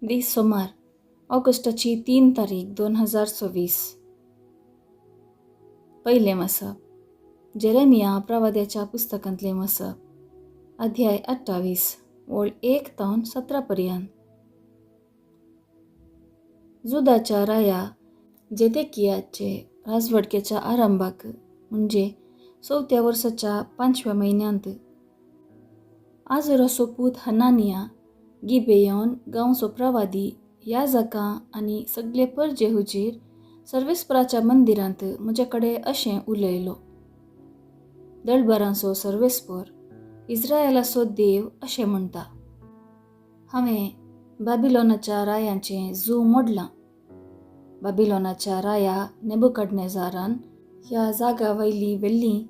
दीस सोमार ऑगस्टाची 3 तारीख 2026. पहिले मसप जेरेमिया प्रवाद्याच्या पुस्तकांतले मसप अध्याय 28 ओळ 1 ते 17 पर्यंत. जुदाच्या राया जेदेकियाचे राजवटकेच्या आरंभाक म्हणजे 4थ्या वर्साच्या 5व्या महिन्यांत आजराचो पूत हनानिया गिबेयोन गांवचो प्रवादी याजका आनी सगळे परजे हुजीर सर्वेस्पराच्या मंदिरांत म्हजे कडेन अशें उलयलो. दळबरांचो सर्वेस्पर इस्रायेलाचो देव अशें म्हणटा, हांवें बाबिलोनाच्या रायांचें जू मोडलां. बाबिलोनाच्या राया नेबुकदनेझारान ह्या जागा वयली व्हेल्लीं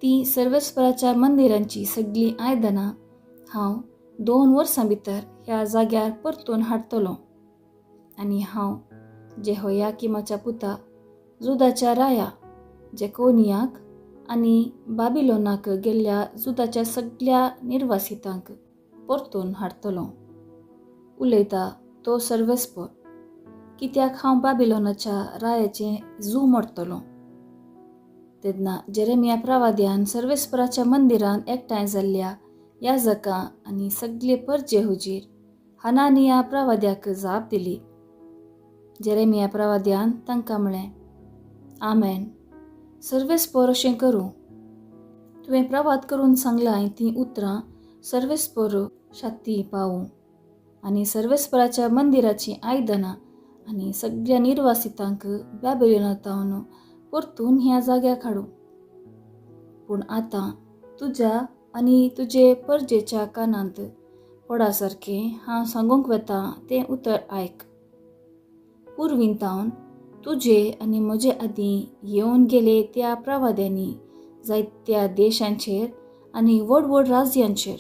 ती सर्वेस्पराच्या मंदिरांची सगळीं आयदनां हांव 2 वर्सां भितर ह्या जाग्यार परतून हाडटलों. आनी हांव जेहोयाकीमाच्या पुता जुदाच्या राया जेकोनियाक आनी बाबिलोनाक गेल्ल्या जुदाच्या सगळ्या निर्वासितांक परतून हाडटलों. उलयता तो सर्वेस्पर, कित्याक हांव बाबिलोनाच्या रायाचें जू मोडटलों. तेन्ना जेरेमिया प्रवाद्यान सर्वेस्पराच्या मंदिरांत एकठांय जाल्ल्या याजकां आनी सगळे परजे हुजीर हनानिया प्रवाद्याक जाप दिली. जेरेमिया प्रवाद्यान तांकां म्हळें, आमेन. सर्वेस्पर अशें करूं. तुवें प्रवाद करून सांगलां तीं उतरां सर्वेस्पर शाती पावूं आनी सर्वेस्पराच्या मंदिराची आयदनां आनी सगळ्या निर्वासितांक बाबिलोनांतल्यान परतून ह्या जाग्याक हाडूं. पूण आतां तुज्या आनी तुजे परजेच्या कानांत पडा सारकें हांव सांगूंक वेता तें उतर आयक. पुर्विंतावन तुजे आनी म्हजे आदीं येवन गेले त्या प्रवाद्यांनी जायत्या देशांचेर आनी व्हड व्हड राज्यांचेर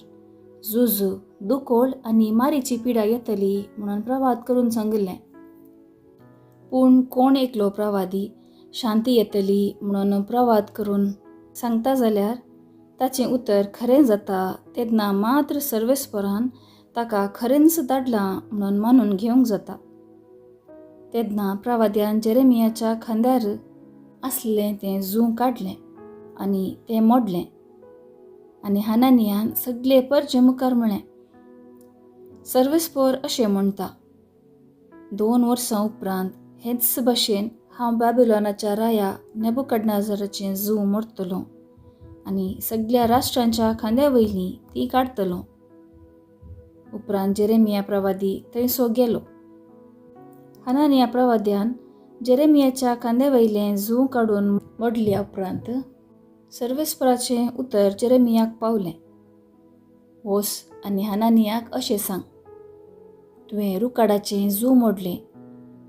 झूज, दुकोळ आनी मारीची पिडा येतली म्हणून प्रवाद करून सांगलें. पूण कोण एकलो प्रवादी शांती येतली म्हणून प्रवाद करून सांगता जाल्यार ताचें उतर खरें जाता तेन्ना मात्र सर्वेस्परान ताका खरेंच धाडलां म्हणून मानून घेवंक जाता. तेन्ना प्रवाद्यान जेरेमियाच्या खांद्यार आसलें तें जू काडलें आनी तें मोडलें. आनी हनानियान सगळे परजे मुखार म्हळें, सर्वेस्पर अशें म्हणटा, 2 वर्सां उपरांत हेच भाशेन हांव बाबिलोनाच्या राया नेबुकदनेझाराचें जू मोडटलों आनी सगळ्या राष्ट्रांच्या खांद्या वयलीं ती काडटलों. उपरांत जेरेमिया प्रवादी थंयसो गेलो. हनानिया प्रवाद्यान जेरेमियाच्या खांद्या वयलें जू काडून मोडल्या उपरांत सर्वेस्पराचें उतर जेरेमियाक पावलें. वोस आनी हनानियाक अशें सांग, तुवें रुकाडाचें जू मोडलें,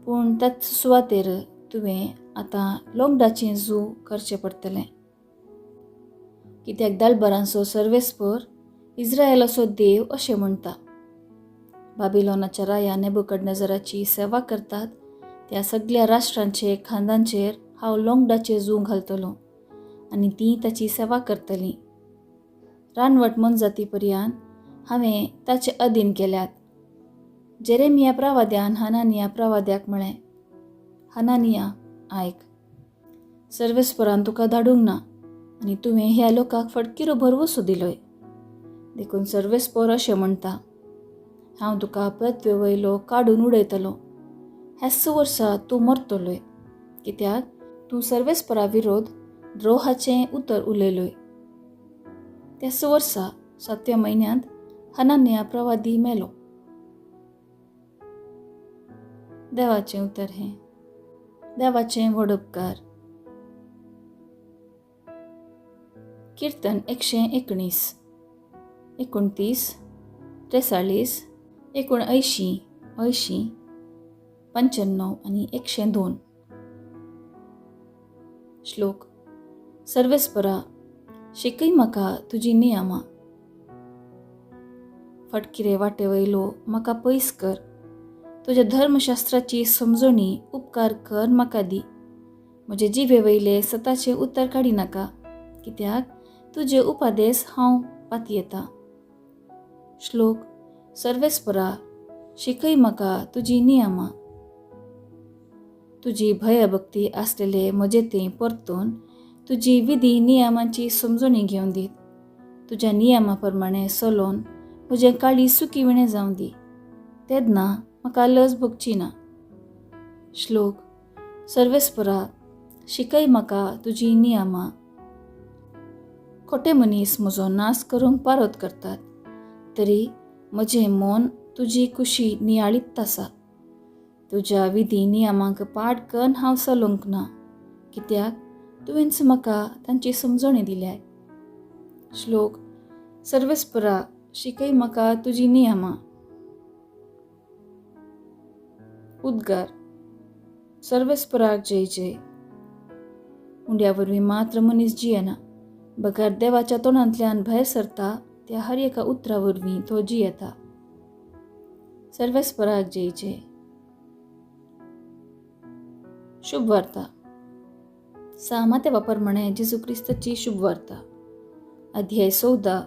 पूण त्याच सुवातेर तुवें आतां लोंगडाचें जू करचें पडटलें. कित्याक दळबरांचो सर्वेस्पर इस्रायेलाचो देव अशें म्हणटा, बाबिलोनाच्या राया नेबुकदनेझाराची सेवा करतात त्या सगळ्या राष्ट्रांचे खांदांचेर हांव लोंगडाचें जू घालतलों आनी तीं ताची सेवा करतलीं. रानवट मनजाती पर्यंत हांवें ताचे अधीन केल्यात. जेरेमिया प्रवाद्यान हनानिया प्रवाद्याक म्हळें, हनानिया आयक. सर्वेस्परान तुका धाडूंक ना आनी तुवें ह्या लोकांक फटकिरो भरवसो दिलोय. देखून सर्वेस्पर अशें म्हणटा, हांव तुका पृथ्वे वयलो काडून उडयतलों. ह्याच वर्सा तूं मरतलोय, कित्याक तूं सर्वेस्परा विरोध द्रोहाचें उतर उलयलोय. त्याच वर्सा 7व्या म्हयन्यांत हनानिया प्रवादी मेलो. देवाचें उतर हें. देवाचें व्हड उपकार. कीर्तन 119, 29, 43, 79, 80, 95 आनी 102. श्लोक. सर्वेस्परा, शिकय म्हाका तुजी नियमां. फटकिरे वाटे वयलो म्हाका पयस कर. तुज्या धर्मशास्त्राची समजणी उपकार कर म्हाका दी. म्हजे जिवे वयले सताचे उतर काडी नाका, कित्याक तुजे उपादेस हांव पातयेतां. श्लोक. सर्वेस्परा, शिकय म्हाका तुजी नियमां. तुजी भयभक्ती आसलेले म्हजे तें परतून तुजी विधी नियमांची समजणी घेवन दीत. तुज्या नियमा प्रमाणे चलोवन म्हजें काळी सुकी विणें जावं दी. तेदना म्हाका लज भोगची ना. श्लोक. सर्वेस्परा, शिकय म्हाका तुजी नियमां. खोटे मनीस म्हजो नाश करूंक पारत करतात, तरी म्हजें मन तुजी कुशी नियाळीत आसा. तुज्या विधी नियमांक पाड करून हांव चलूंक ना, कित्याक तुवेंच म्हाका तांची समजणी दिल्या. श्लोक. सर्वेस्परा, शिकय म्हाका तुजी नियमां. उद्गार. सर्वेस्पराक जय जय. हुंड्या वरवीं मात्र मनीस जियेना, बगार देवाच्या तोंडांतल्यान भायर सरता त्या हर एका उतरा वरवीं तो जियेता. सर्वेस्पराक जय जय. शुभ वार्ता. सामातेवा प्रमाणे जेजू क्रिस्ताची शुभ वार्ता. अध्याय 14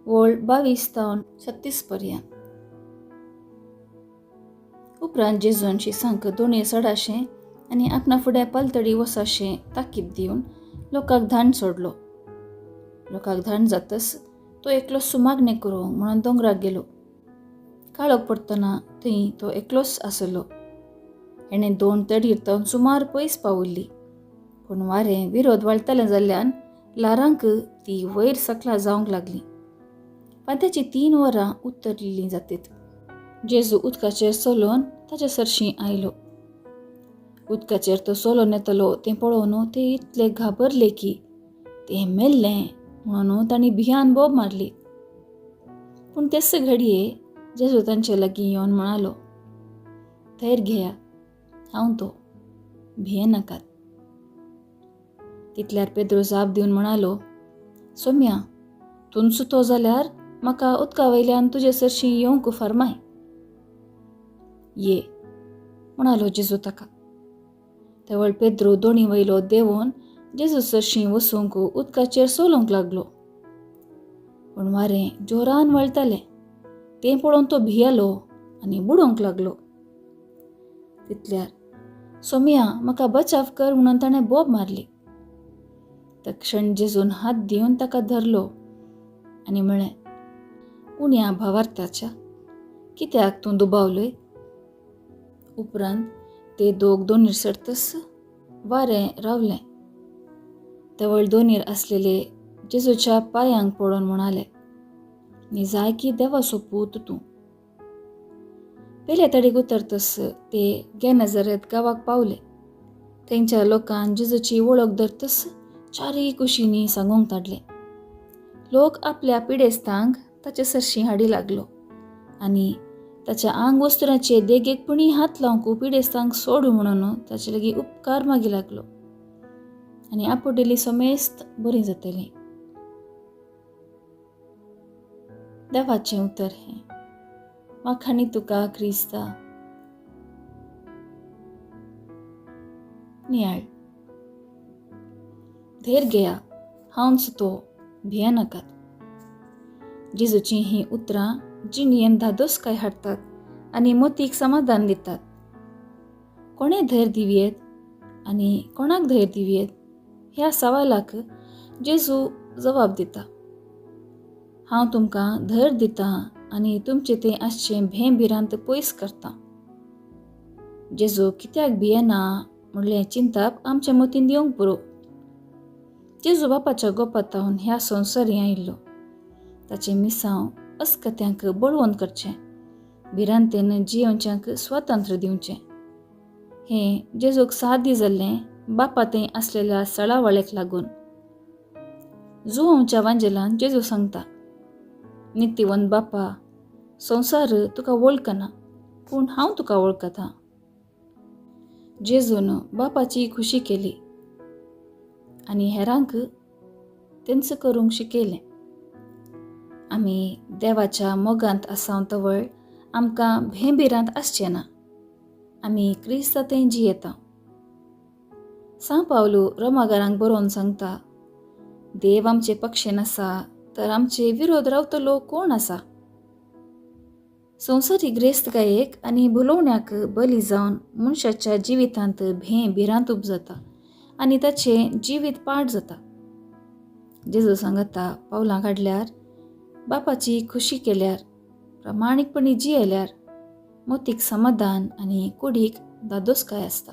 वळ 22-36 पर्यंत. उपरांत जेजून शिसांक दोणें चडाशें आनी आपणा फुडें पालतडी वसाशें ताकीद दिवन लोकांक धाण सोडलो. लोकांक धाण जातच तो एकलो सुमागणें करूंक म्हणून दोंगराक गेलो. काळोख पडटना थंय तो एकलोच आसलो. हेणें 2 तडीर तावन सुमार पयस पावल्ली, पूण वारें विरोध वाळटालें जाल्ल्यान ल्हारांक ती वयर सकला जावंक लागली. पांत्याची 3 वरां उतरलेलीं जातीत. जेजू उदकाचेर चलोवन ताचे सरशीं आयलो. उदकाचेर तो चलोन येतलो तें पळोवन ते इतले घाबरले की तें मेल्लें म्हणून तांणी भियान बोब मारली. पूण तेच घडये जेजू तांचे लागीं येवन म्हणालो, धैर्य घेया, हांव तो, भिये नाकात. तितल्यार पेद्रो जाप दिवन म्हणालो, सोम्या, तूं सुतो जाल्यार म्हाका उदका वयल्यान तुजे सरशीं येवंक फर्माय. ये, म्हणालो जेजू ताका. तेवळ पेद्रो दोणी वयलो देंवोन जेजू सरशीं वसूंक उदकाचेर चलोवंक लागलो. पूण वारें जोरान वळटालें तें पळोवन तो भियेलो आनी बुडोवंक लागलो. तितल्यार, सोम्या, म्हाका बचाव कर म्हणून ताणें बोब मारली. तक्षण जेजून हात दिवन ताका धरलो आनी म्हळें, उण्या भावार्थाच्या, कित्याक तूं दुबावलोय? उपरांत ते दोनीर सरतस वारें रावलें. तेवळ दोनीर आसलेले जेजूच्या पांयांक पडोवन म्हणाले, निजाय की देवाचो पूत तूं. पयले तडीक उतरतस ते गेनेझारेत गांवाक पावले. थंयच्या लोकांन जेजूची वळख धरतस चारय कुशींनी सांगूंक धाडलें. लोक आपल्या पिडेस्तांक ताचे सरशीं हाडी लागलो आनी ताच्या आंग वस्त्राचे देगेकपणी हात लावंक पिडेस्तांक सोड म्हणून ताचे लागीं उपकार मागी लागलो आनी आपुडेली समेस्त बरीं जातलीं. देवाचें उतर हें. वाखाणी तुका क्रिस्ता. नियाळ. धैर्य घेया, हांवच तो, भिये नाकात. जेजूचीं हीं उतरां जिणयेन धादोसकाय हाडटात आनी मोतीक समाधान दितात. कोणे धैर्य दिवयेत आनी कोणाक धैर्य दिवयेत ह्या सवालाक जेजू जवाब दिता. हांव तुमकां धैर्य दितां आनी तुमचें तें आसचें भेंबिरांत पयस करतां. जेजू कित्याक भियेना म्हणलें चिंताप आमच्या मतीन येवंक पुरो. जेजू बापाच्या गोपातावन ह्या संवसारी आयिल्लो. ताचें मिसांव अस्कत्यांक बळवंत करचें, भिरांतेन जियोवच्यांक स्वातंत्र्य दिवचें. हें जेजूक सादी जाल्लें बापा थंय आसलेल्या सळावळेक लागून. जुवोवच्या वांजेलान जेजू सांगता, नित्यवंत बापा, संवसार तुका वळखना, पूण हांव तुका वळखतां. जेजून बापाची खुशी केली आनी हेरांक तेंच करूंक शिकयलें. आमी देवाच्या मोगांत आसां तवळ आमकां भेंबिरांत आसचें ना. आमी क्रिस्ता थंय जियेता. सांव पावलू रोमाकारांक बरोवन सांगता, देव आमचे पक्षेन आसा तर आमचे विरोध रावतलो कोण आसा? संवसारीक ग्रेस्तकायेक आनी भुलोवण्याक बली जावन मनशाच्या जिवितांत भिरांत उपजता आनी ताचें जिवीत पाड जाता. जेजू सांगता पावलां काडल्यार, बापाची खुशी केल्यार, प्रामाणीकपणी जियेल्यार मोतीक समाधान आनी कुडीक दादोसकाय आसता.